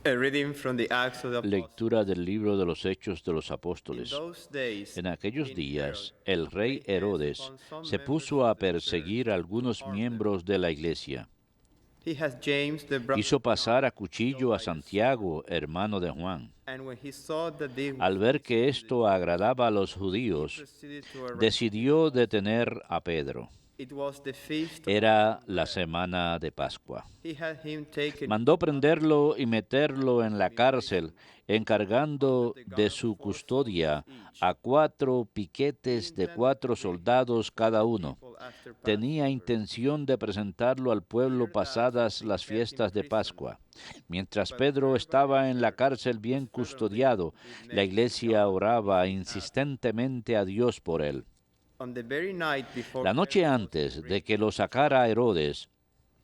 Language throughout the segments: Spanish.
A reading from the Acts of the Apostles. Lectura del libro de los Hechos de los In Apóstoles. those days, En aquellos King días, Herod el rey laid hands Herodes upon some se members puso of a the church perseguir a to algunos harm them. miembros de la iglesia. He has James, the brother Hizo of pasar John, a killed cuchillo a by a sword. Santiago, hermano de Juan. And when he saw that this Al was ver que pleasing to the esto Jews, agradaba a los he judíos, proceeded to arrest decidió Stephen. detener a Pedro. It was the feast of Era la unleavened bread. semana de Pascua. He had him taken Mandó into custody prenderlo y meterlo en and la be cárcel, placed encargando under the de guard of su 4 custodia soldiers each. a 4 He piquetes de intended 4 to bring him soldados to cada the uno. people after Tenía Passover. intención de presentarlo al pueblo Peter asked pasadas to be las kept in fiestas de prison, Pascua. Mientras but Pedro everybody estaba en la observed cárcel was bien fervently custodiado, with la many iglesia God oraba in his absence. insistentemente a Dios por él. On the very night before La noche Herod was to antes bring de que him lo to sacara trial, Herodes,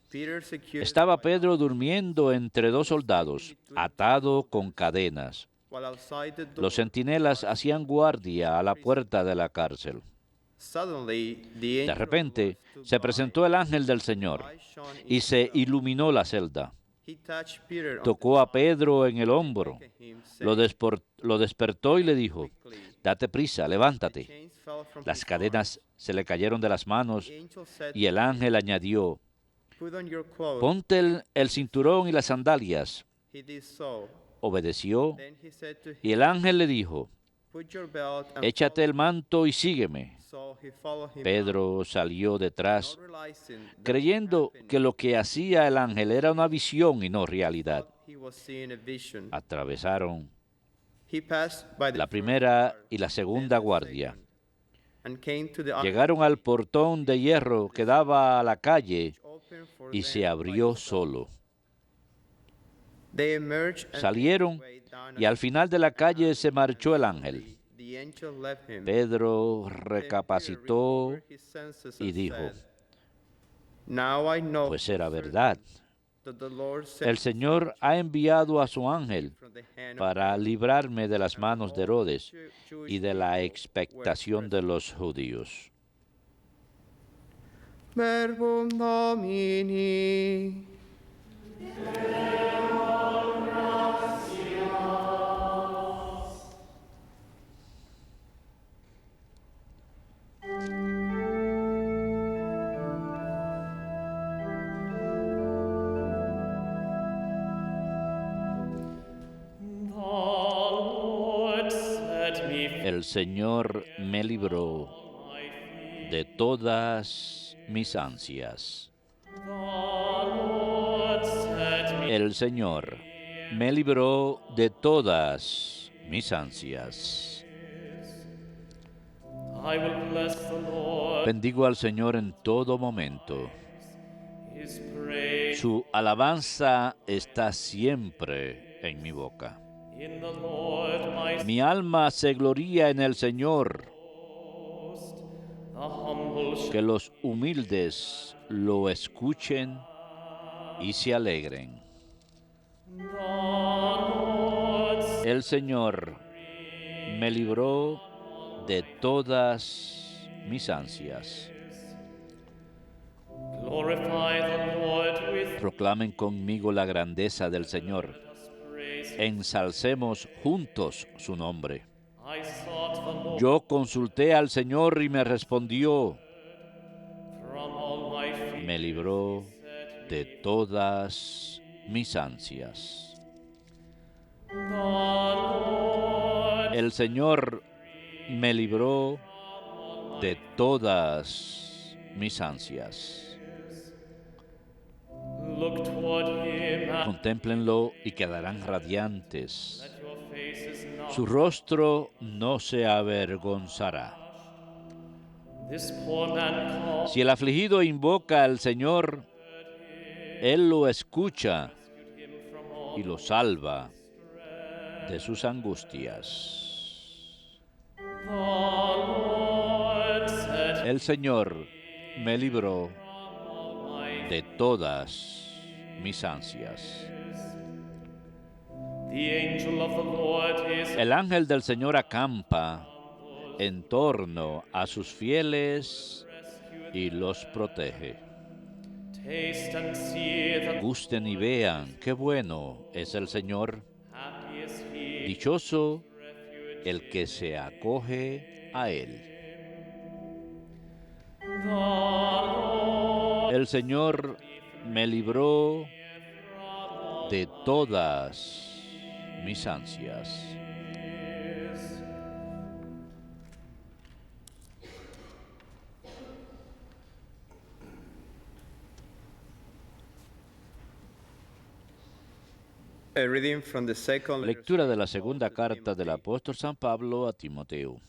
Peter secured estaba by Pedro iron chains. durmiendo entre He 2 was taken soldados, between 2 atado con soldiers, cadenas. while outside the Los door centinelas guards hacían stood watching guardia a the la prison. puerta de la cárcel. Suddenly, the De angel of the Lord repente stood se by, presentó el ángel del and the Señor light shone in y the se cell. iluminó la celda. He touched Peter on the Tocó a side Pedro en el and hombro, awakened him, lo, saying, lo despertó y le "Rise dijo, quickly." date prisa, The levántate. chains fell from Las his cadenas arms. se le cayeron de las manos The angel said y to el him, ángel añadió, "Put on your clothes." ponte el cinturón y las sandalias. He did so. Obedeció Then he said to y el him, ángel le dijo, "Put your belt and échate el follow me." manto y sígueme. So he followed him out, Pedro salió detrás, not realizing that what creyendo happened, que lo que hacía el ángel era una visión y no he realidad. thought he was seeing a vision. Atravesaron He passed by the la first primera guard, y la then segunda the guardia. second, and came to the iron Llegaron al gate, portón de hierro que daba a la calle which opened for y them se by abrió itself. solo. They emerged and Salieron made their way down y al final de la calle se marchó el ángel. Suddenly, the angel left him. Pedro Then Peter recapacitó recovered his senses y and dijo, said, "Now I know pues for era certain verdad. that the Lord sent El his Señor angel ha to enviado a rescue su me ángel from the hand of para Herod librarme de las and from manos de all the Herodes Jewish y de la people who were expectación de present." los judíos. Verbum Domini. El Señor me libró de todas mis ansias. El Señor me libró de todas mis ansias. Bendigo al Señor en todo momento. Su alabanza está siempre en mi boca. Mi alma se gloría en el Señor. Que los humildes lo escuchen y se alegren. El Señor me libró de todas mis ansias. Proclamen conmigo la grandeza del Señor. Ensalcemos juntos su nombre. Yo consulté al Señor y me respondió. Me libró de todas mis ansias. El Señor me libró de todas mis ansias. Contémplenlo y quedarán radiantes. Su rostro no se avergonzará. Si el afligido invoca al Señor, Él lo escucha y lo salva de sus angustias. El Señor me libró de todas mis ansias. El ángel del Señor acampa en torno a sus fieles y los protege. Taste and see that Gusten y vean qué bueno es el Señor. happy is he Dichoso refuge el que se acoge a Él. the Lord El Señor me libró de todas mis ansias. is. A reading from the second letter Lectura de of la Paul segunda to carta del Timothy. apóstol San Pablo a Timoteo.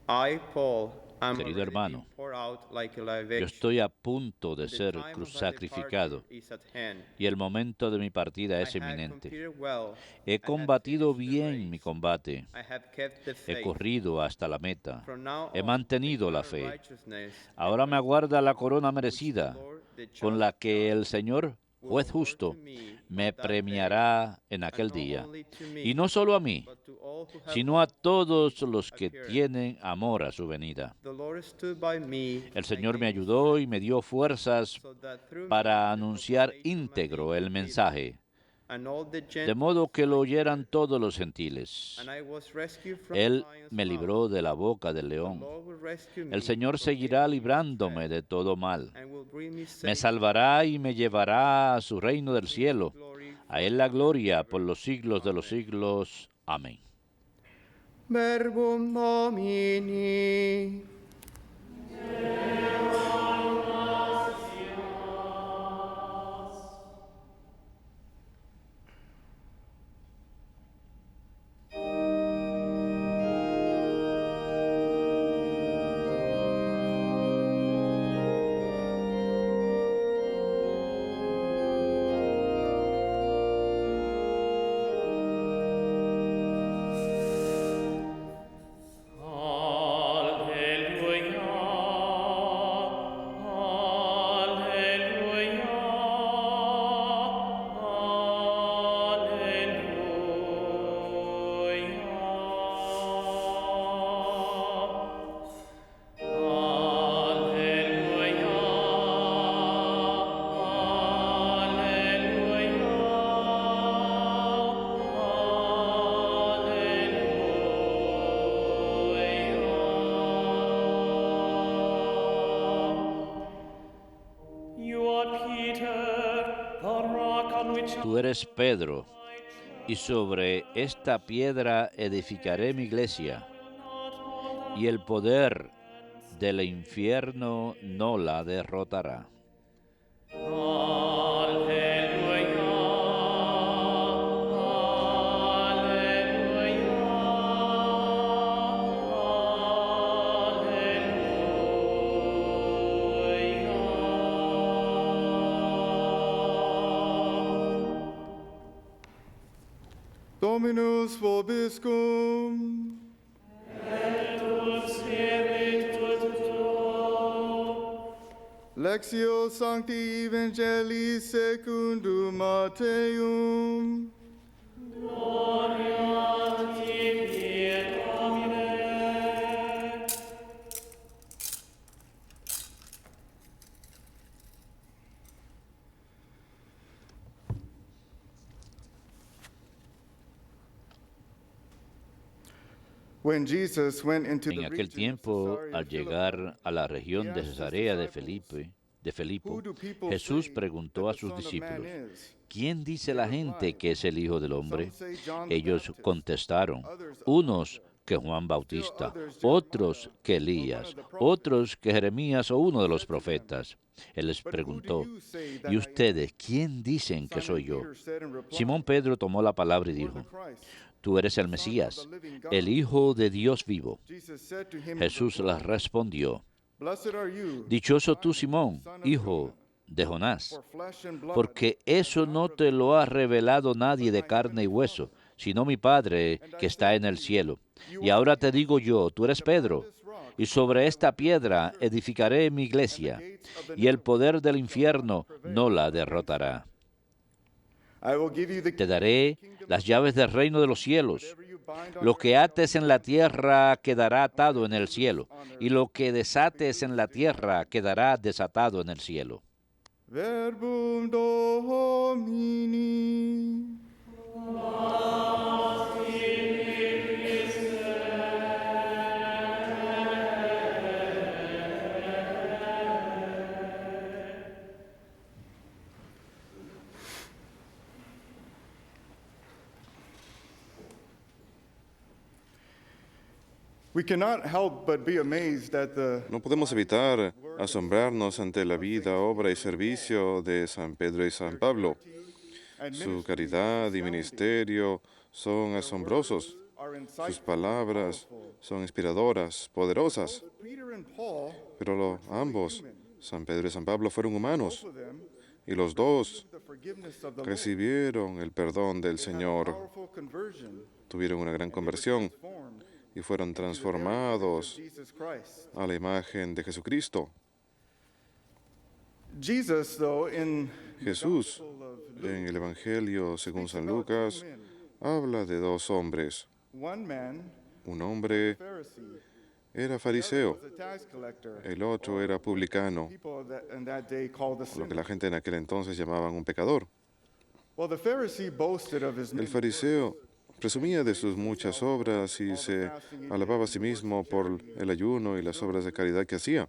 I, Paul, am Querido already hermano, being poured out like a Yo libation. estoy a punto de The ser time of my sacrificado departure is at hand. y el momento de mi partida I es have eminente. competed well. He I have combatido finished the bien mi race. combate. I have kept the He faith. corrido hasta la meta. From now He on, mantenido the la crown of fe. righteousness Ahora me aguarda la corona which the merecida, Lord, the con la just que judge, el Señor, will juez award justo, to me me on that day, premiará en and aquel not día. only to me, Y no solo a mí, but to all who have sino a hoped for todos his los que appearance. tienen amor a su venida. The Lord stood by me El and Señor me gave me ayudó y strength, me dio fuerzas so that through me para the anunciar proclamation might be íntegro el completed, mensaje, and all the de Gentiles modo que lo might oyeran hear. todos los gentiles. And I was rescued from the Él lion's me mouth. libró de la boca del The león. Lord will rescue me El Señor from seguirá every evil librándome threat, de todo mal. and will bring me Me safe salvará y me llevará a su reino del to him be cielo. glory A Él la forever and gloria por ever. los siglos de los Amen. siglos. Amén. Verbum Domini. You are Peter, the rock on which Tú eres Pedro, y sobre esta piedra edificaré mi iglesia, y el poder del infierno no la derrotará. Dominus vobiscum. Lectio Sancti Evangelii secundum Matteum. When Jesus went into En the aquel region of tiempo, Caesarea al Philippi, llegar a la región de Cesarea de Filipo, Who do people Jesús say preguntó that a the sus Son of Man discípulos, is? ¿quién dice They la gente replied, que es el Hijo del Hombre? Some say John the Ellos Baptist, contestaron, others unos Elijah, que Juan still Bautista, others otros Jeremiah, que or one Elías, of the prophets. otros que Jeremías o uno de He los said to them, profetas. Él les But who do preguntó, you say that ¿y I ustedes quién dicen que am? soy Simon yo? Peter said in reply, Simón Pedro tomó la palabra y You are the dijo, Christ, tú eres el the Son of the Mesías, living God. el Hijo de Dios vivo. Jesus said to him in Jesús les reply, respondió, Blessed are you, dichoso tú, Simon, Simón, son of hijo Jonah, de Jonás, for flesh and blood porque has eso not no te revealed lo ha this to you, revelado nadie but de my carne y heavenly hueso, Father. sino mi Padre And que I está say en to el you, cielo. you Y are ahora te Peter, digo yo, tú eres and upon Pedro, this rock y sobre I esta will build my piedra church, edificaré mi and the iglesia, gates of the y el netherworld poder del shall not infierno prevail no la against it. derrotará. I will give you the Te keys of daré the kingdom las of llaves heaven. del reino de los cielos. Whatever you bind on Lo earth que shall ates be en la bound in heaven, tierra quedará and atado whatever en you el loose cielo, on y earth lo que shall be desates en la loosed in heaven. tierra quedará desatado en el cielo. Verbum Domini. We cannot help but be amazed at the No podemos evitar asombrarnos ante la vida, obra y servicio de San Pedro y San Pablo. Su caridad y ministerio son asombrosos. Sus palabras son inspiradoras, poderosas. Peter and Paul, Pero ambos, San Pedro y San Pablo, fueron humanos. both of them, Y los dos the forgiveness of the Lord, recibieron el perdón del Señor, powerful conversion, tuvieron una gran conversión formed y fueron transformados Jesus Christ. a la imagen de Jesucristo. Jesus, though, in Jesús, en el Evangelio según San Lucas, habla de dos hombres. one man, Un hombre Pharisee, era fariseo, was a tax collector. el otro era publicano, People in that day called a lo que sinner. la gente en aquel entonces llamaban un pecador. Well, the Pharisee boasted of his El many fariseo presumía de sus muchas obras y se alababa a sí mismo por el ayuno y las obras de caridad que hacía,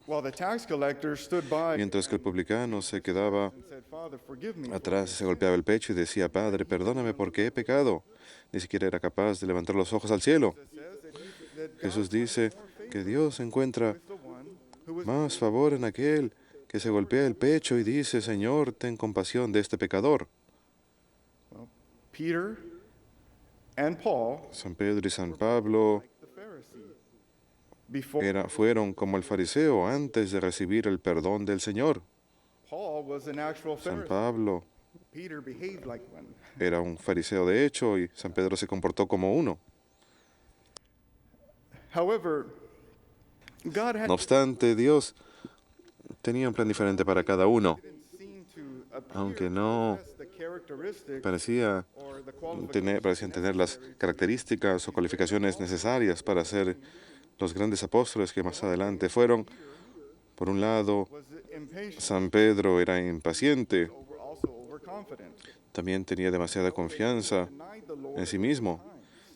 while the tax collector stood by mientras que el publicano se quedaba and said, Father, forgive me. atrás, se golpeaba el pecho y decía, Padre, perdóname porque he pecado. Ni siquiera era capaz de levantar los ojos al cielo. Jesús dice que Dios encuentra The one who was más favor en aquel que se golpea el pecho y dice, Señor, ten compasión de este pecador. Peter and Paul, San Pedro y San Pablo the Pharisee, before fueron como el fariseo antes de recibir el perdón del Señor. Paul was an actual San Pharisee. Pablo Peter behaved like one. era un fariseo de hecho y San Pedro se comportó como uno. However, God had No obstante, Dios tenía un plan diferente para cada uno. didn't seem to appear Aunque to no possess the characteristics parecían or the qualifications tener las características o cualificaciones necesarias para ser los grandes apóstoles que más adelante fueron. Por un lado, was impatient, San Pedro era impaciente, also overconfident. también tenía demasiada confianza Denied the Lord, en sí mismo.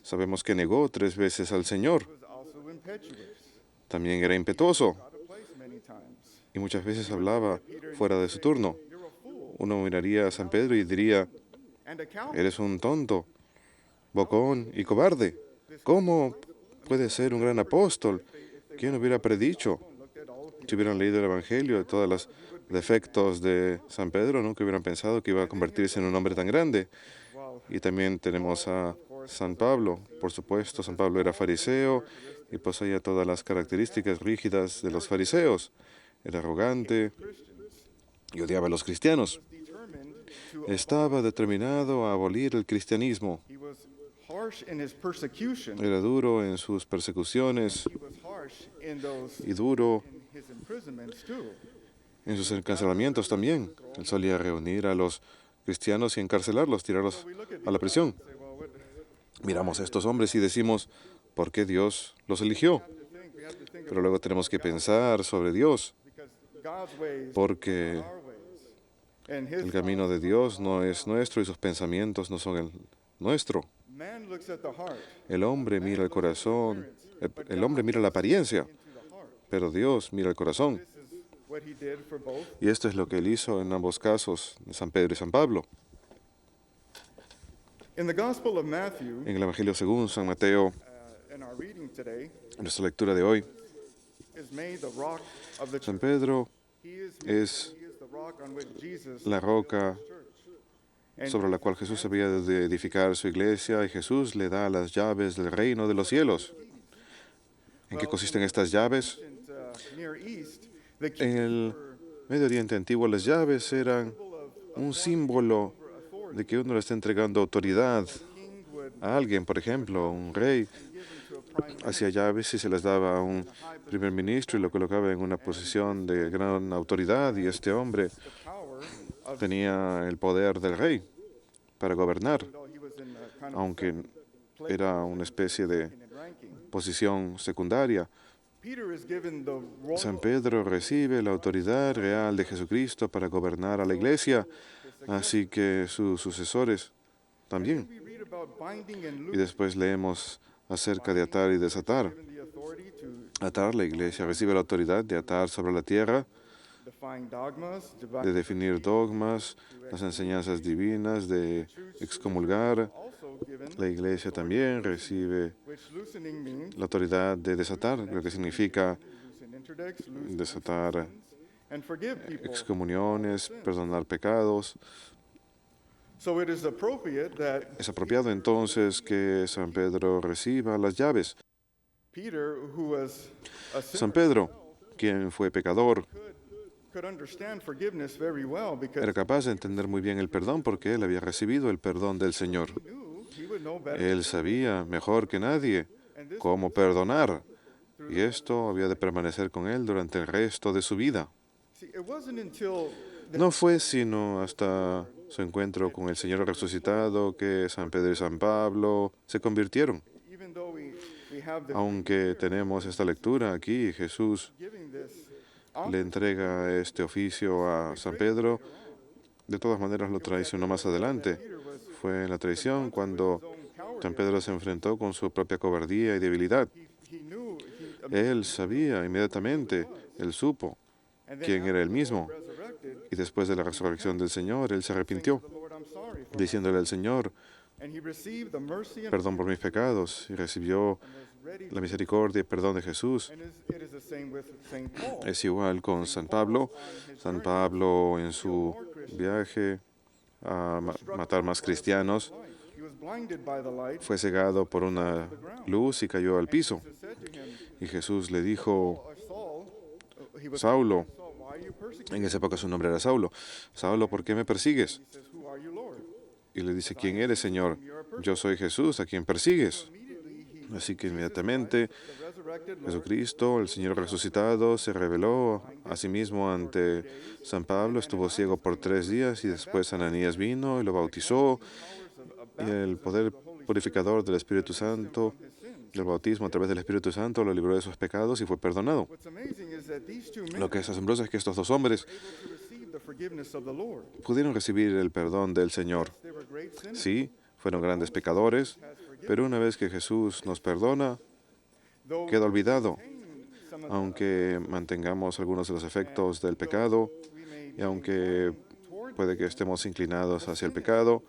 Sabemos que negó 3 veces al Señor. was also impetuous. También era impetuoso Out of place many times. y muchas veces hablaba fuera de su turno. You're a fool Uno miraría a San Pedro y diría, and a coward. eres un tonto, bocón y cobarde. ¿Cómo puede ser un gran apóstol? ¿Quién hubiera predicho? Looked at all Si hubieran leído el Evangelio, de todos los defectos de San Pedro, nunca hubieran pensado que iba a convertirse en un hombre tan grande. Y también tenemos a San Pablo. Por supuesto, San Pablo era fariseo y poseía todas las características rígidas de los fariseos. Era arrogante y odiaba a los cristianos. determined to Estaba determinado a abolir el cristianismo. he was harsh in his persecution. Era duro en sus persecuciones He was harsh in those y duro in his imprisonments too. en sus encarcelamientos también. Él solía reunir a los cristianos y encarcelarlos, tirarlos We look at a la prisión. say, well, what Miramos a estos hombres y decimos, ¿por qué Dios los eligió? we have to think Pero luego tenemos que pensar sobre Dios, because God's ways porque are our ways. And his el camino de Dios no es nuestro y sus pensamientos no son el nuestro. man looks at the heart, El hombre mira el corazón, el hombre mira la apariencia, into the heart. pero Dios mira el corazón. This is what he did for both. Y esto es lo que él hizo en ambos casos, de San Pedro y San Pablo. In the Gospel of Matthew, En el Evangelio según San Mateo, in our reading today, en nuestra lectura de hoy, is made the rock of the San church. Pedro He is es the rock on which Jesus la roca and sobre la cual Jesús había de edificar su iglesia y Jesús le da las llaves del reino de los cielos. ¿En qué consisten estas llaves? ancient, Near East, the En el Medio Oriente antiguo las llaves eran un símbolo de que uno le está entregando autoridad king would a alguien, por ejemplo, un rey hacía llaves y se las daba a un primer ministro y lo colocaba en una posición de gran autoridad y este hombre power of tenía el poder del rey para gobernar, though he was in a kind of aunque era una especie de in ranking. posición secundaria. Peter is given the royal San Pedro recibe la autoridad real de Jesucristo para gobernar a la iglesia, así que sus sucesores también. we read about binding and Y loosing, después leemos acerca de atar y desatar. given the authority to Atar, la iglesia recibe la autoridad de atar sobre la tierra, define dogmas, de definir dogmas, las enseñanzas divinas, de excomulgar. also given, La iglesia también recibe which loosening means la autoridad de desatar, lo que significa loosen interdicts, loosen desatar and forgive people. excomuniones, perdonar pecados. So it is appropriate that Es apropiado entonces que San Pedro reciba las llaves. Peter, who was a San sinner, Pedro, quien fue pecador, could understand forgiveness very well because era capaz de entender muy bien el perdón porque él había recibido el perdón del Señor. he knew he would know better. Él sabía mejor que nadie cómo perdonar y esto había de permanecer con él durante el resto de su vida. See, it wasn't until No fue sino hasta su encuentro con el Señor resucitado que San Pedro y San Pablo se convirtieron. even though we have the Aunque tenemos esta lectura aquí, Jesús giving this le entrega este oficio a San Pedro, de todas maneras lo traicionó más adelante. Fue en la traición cuando San Pedro se enfrentó con su propia cobardía y debilidad. he knew Él sabía inmediatamente, él supo and quién era él mismo. resurrected, Y después de la resurrección del Señor, él se arrepintió, the Lord, I'm sorry for diciéndole al Señor, and he received the mercy and perdón por mis pecados, y recibió was ready la misericordia y perdón de Jesús. and it is the same with Saint Paul. Es igual con San Pablo. San Pablo en su viaje a matar más cristianos He was blinded by the light. fue cegado por una luz y cayó al piso. Jesus said to him, Y Jesús le dijo, Saul, he was Saulo, Saul, why are you persecuting? en esa época su nombre era Saulo, Saulo, ¿por qué me persigues? He says, who are you, Lord? Y le dice, ¿quién eres, Señor? Yo soy Jesús, a quien persigues. Immediately he Así que inmediatamente the resurrected Lord Jesucristo, el Señor resucitado, se reveló a sí mismo ante San Pablo, estuvo ciego por 3 días y después Ananías vino y lo bautizó y el poder purificador del Espíritu Santo, del bautismo a través del Espíritu Santo, lo libró de sus pecados y fue perdonado. What's amazing is that these two men Lo que es asombroso es que estos 2 hombres were able to receive the forgiveness of the Lord. pudieron recibir el perdón del Señor. They were great sinners. Sí, fueron grandes pecadores, pero una vez que Jesús nos perdona, Though queda olvidado. some of Aunque mantengamos algunos de los efectos del pecado we may y aunque puede que estemos inclinados hacia el pecado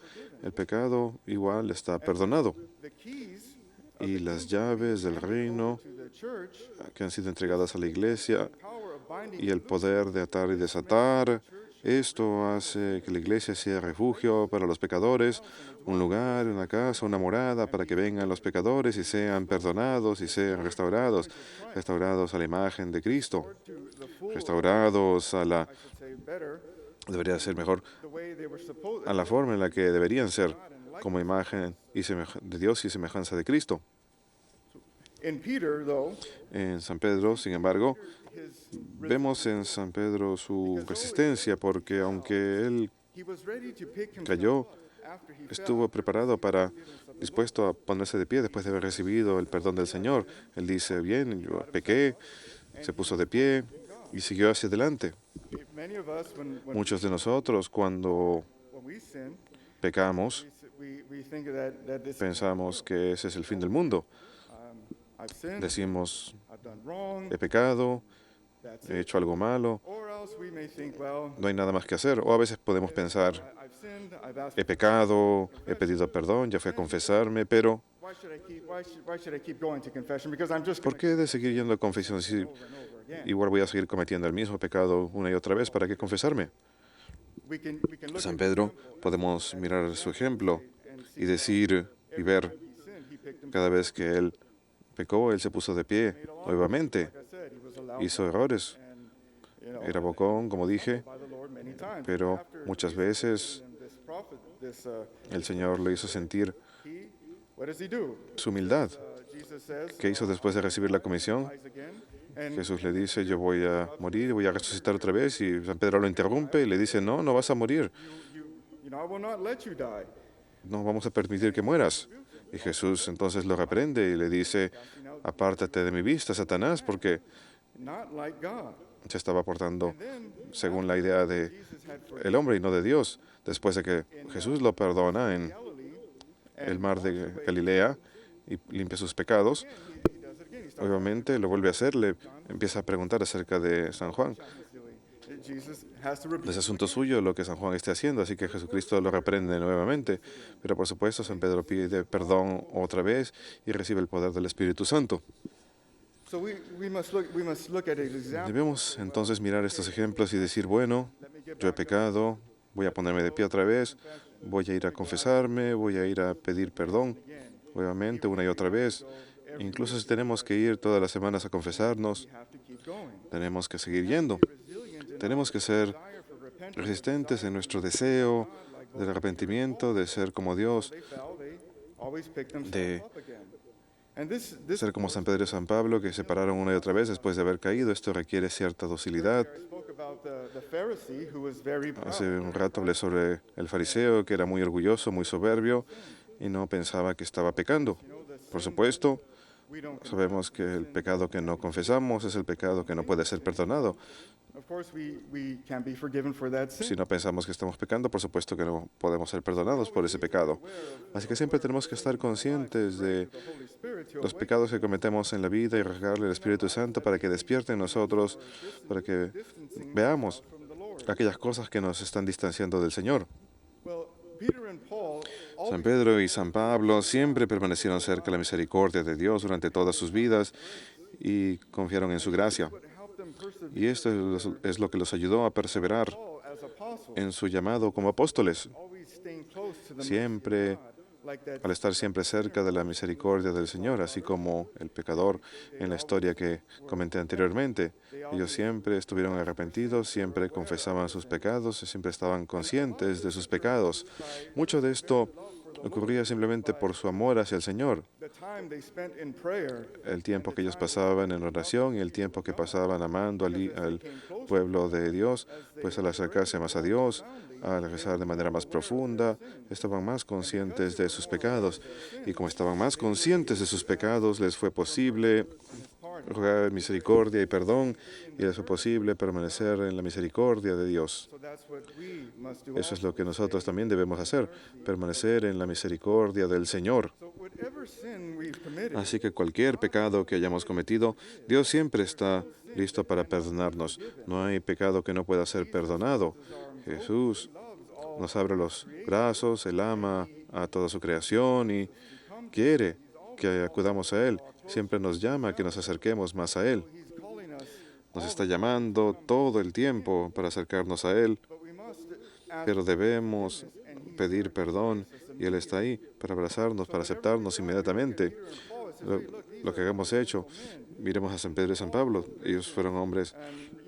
igual está perdonado. the keys Y las llaves del reino to the church, que han sido entregadas a la iglesia power of binding y el poder de atar y desatar, esto hace que la iglesia sea refugio para los pecadores, un lugar, una casa, una morada para que vengan los pecadores y sean perdonados y sean restaurados, restaurados a la imagen de Cristo, to the full, restaurados a la, I should say better, debería ser mejor, the way they were supposed a la forma en la que deberían ser, como imagen de Dios y semejanza de Cristo. In Peter, though, En San Pedro, sin embargo, his vemos en San Pedro su resistencia porque aunque él he was ready to pick himself cayó, up after he estuvo preparado para, dispuesto a ponerse de pie después de haber recibido el perdón del Señor. Él dice, bien, yo pequé, se puso de pie y siguió hacia adelante. fell. Many of us, when Muchos de nosotros cuando we sin, pecamos, we think that this pensamos que ese es el fin del mundo. I've sinned, Decimos, I've done wrong, he pecado, that's he it. hecho algo malo, Or else we may think, well, no hay nada más que hacer. O a veces podemos pensar, I've sinned, I've asked, he pecado, he pedido perdón, ya fui a confesarme, pero why should I keep going to confession? Because I'm just ¿por going qué he de seguir yendo a confesión si over and over again. igual voy a seguir cometiendo el mismo pecado una y otra vez? ¿Para qué confesarme? We can look San at Pedro, podemos mirar su ejemplo y decir y ver, he sinned, he picked himself. cada vez que él pecó, él se puso de pie nuevamente, Like I said, he was allowed hizo errores, and, you know, era bocón, como dije, by the Lord many times. pero After muchas Jesus veces and this prophet, el Señor le hizo sentir what does he do? su humildad. Jesus says, ¿Qué hizo después de recibir la comisión? rise again, and Jesús le dice, yo voy a morir, voy a resucitar otra vez, y San Pedro lo interrumpe y le dice, no, no vas a morir, you know, I will not let you die. no vamos a permitir que mueras. Y Jesús entonces lo reprende y le dice, apártate de mi vista, Satanás, porque not like God. se estaba portando Then, según la idea de Jesus had el hombre y no de Dios. Después de que Jesús lo perdona en Galilee, el mar de Galilea y limpia sus pecados, he does it again. He starts obviamente lo vuelve a hacer, le empieza a preguntar acerca de San Juan. Jesus has to repeat. Es asunto suyo lo que San Juan esté haciendo, así que Jesucristo lo reprende nuevamente. Pero por supuesto, San Pedro pide perdón otra vez y recibe el poder del Espíritu Santo. So we must look at example. Debemos entonces mirar estos ejemplos y decir, bueno, yo he pecado, voy a ponerme de pie otra vez, voy a ir a confesarme, voy a ir a pedir perdón, obviamente, una y otra vez. Incluso si tenemos que ir todas las semanas a confesarnos, Have to keep going. tenemos que seguir yendo. Tenemos que ser Desire for repentance. resistentes en nuestro deseo del arrepentimiento, de ser como Dios, They fell. They always pick de themselves up again. And this ser como San Pedro y San Pablo, que se pararon una y otra vez después de haber caído. Esto requiere cierta docilidad. I spoke about the Pharisee who was very Hace proud. un rato hablé sobre el fariseo, que era muy orgulloso, muy soberbio, y no pensaba que estaba pecando. Por supuesto, We don't. sabemos que el pecado que no confesamos es el pecado que no puede ser perdonado. Of course, we can't be forgiven for that sin. Si no pensamos que estamos pecando, por supuesto que no podemos ser perdonados por ese pecado. Así que siempre tenemos que estar conscientes de The Holy Spirit to los pecados que cometemos en la vida y rogarle al Espíritu Santo para que despierte en nosotros, para que veamos from the Lord. aquellas cosas que nos están distanciando del Señor. Well, Peter and Paul San Pedro y San Pablo siempre permanecieron cerca de la misericordia de Dios durante todas sus vidas y confiaron en su gracia. helped them persevere. Y esto es lo que los ayudó a perseverar Paul, as apostle, en su llamado como apóstoles, always staying close to the siempre mercy of God, like that. al estar siempre cerca de la misericordia del Señor, así como el pecador en la historia que comenté anteriormente. Ellos siempre estuvieron arrepentidos, siempre confesaban sus pecados, siempre estaban conscientes de sus pecados. Mucho de esto ocurría simplemente por su amor hacia el Señor. The time they spent in prayer, El tiempo que ellos pasaban en oración y el tiempo que pasaban amando al pueblo de Dios, pues al acercarse más a Dios, al rezar de manera más profunda, estaban más conscientes de sus pecados. Y como estaban más conscientes de sus pecados, les fue posible rogar misericordia y perdón, y les fue posible permanecer en la misericordia de Dios. so that's what we must do. Eso es lo que nosotros también debemos hacer, permanecer en la misericordia del Señor. So whatever sin we've committed, Así que cualquier pecado que hayamos cometido, Dios siempre está listo para perdonarnos. No hay pecado que no pueda ser perdonado. Jesús nos abre los brazos, Él ama a toda su creación y quiere que acudamos a Él. Siempre nos llama a que nos acerquemos más a Él. He's calling us, Nos está llamando todo el tiempo para acercarnos a Él, but we must ask. pero debemos pedir perdón y Él está ahí para abrazarnos, para aceptarnos inmediatamente. Lo que hemos hecho, miremos a San Pedro y San Pablo. Ellos fueron hombres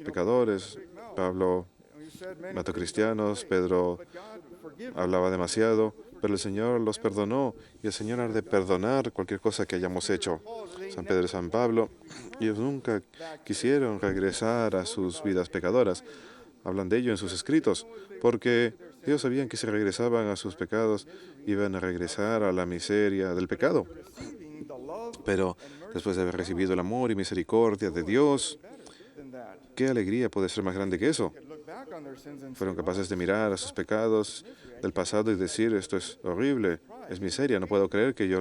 pecadores. Pablo You said many mató cristianos, Pedro God forgive. hablaba demasiado, pero el Señor los perdonó y el Señor ha de perdonar cualquier cosa que hayamos hecho. San Pedro y San Pablo, ellos nunca quisieron regresar a sus vidas pecadoras. Hablan de ello en sus escritos, porque ellos sabían que si regresaban a sus pecados, iban a regresar a la miseria del pecado. Receiving the love Pero después de haber recibido el amor y misericordia de Dios, than that. ¿qué alegría puede ser más grande que eso? Look back on their sins and Fueron capaces de mirar a sus pecados del pasado y decir, esto es horrible, es miseria, no puedo creer que yo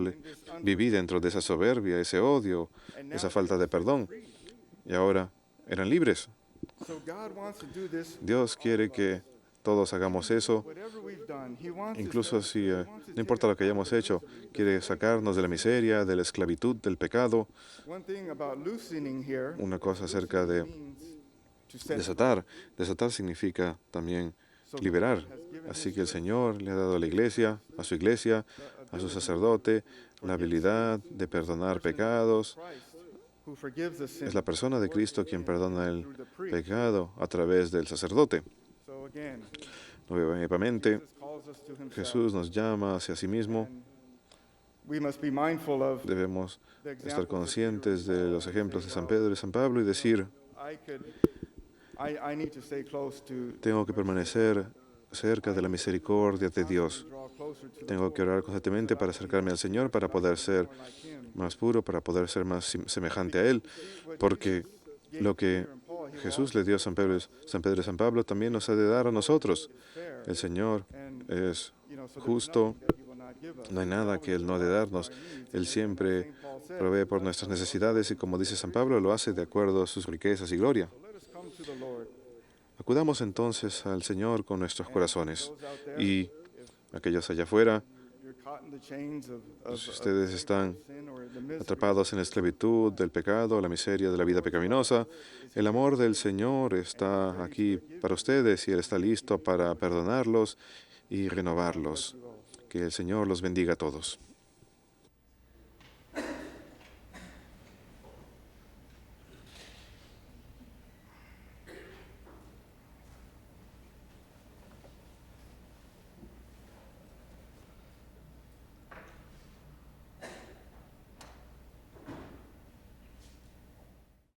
viví dentro de esa soberbia, ese odio, esa falta de perdón. Y ahora eran libres. so God wants to do this. Dios quiere que todos hagamos eso, Whatever we've done, He wants incluso si no importa lo que hayamos hecho, quiere sacarnos de la miseria, de la esclavitud, del pecado. one thing about loosening here Una cosa acerca de means to set desatar. Desatar significa también liberar. Así que el Señor le ha dado a la iglesia, a su iglesia, a su sacerdote, la habilidad de perdonar pecados. Christ who forgives the sin. Es la persona de Cristo quien perdona el pecado a través del sacerdote. So again, Nuevamente, Jesus calls us to Himself. Jesús nos llama hacia sí mismo. We must be mindful of Debemos the estar examples conscientes de los ejemplos de San Pedro y San Pablo y decir, I need to stay close to tengo que permanecer cerca de la misericordia de Dios. draw closer to the Tengo que orar constantemente para acercarme al Señor, para poder ser más puro, para poder ser más semejante a Él, porque lo que Jesús le dio a San Pedro y San Pablo también nos ha de dar a nosotros. El Señor es justo, no hay nada que Él no ha de darnos. Él siempre provee por nuestras necesidades y, como dice San Pablo, lo hace de acuerdo a sus riquezas y gloria. Let us come to the Lord. Acudamos entonces al Señor con nuestros corazones. Y aquellos allá afuera, You're caught in the chains of si ustedes están sin or the misery. atrapados en la esclavitud del pecado, la miseria de la vida pecaminosa, el amor del Señor está aquí para ustedes y Él está listo para perdonarlos y renovarlos. Que el Señor los bendiga a todos.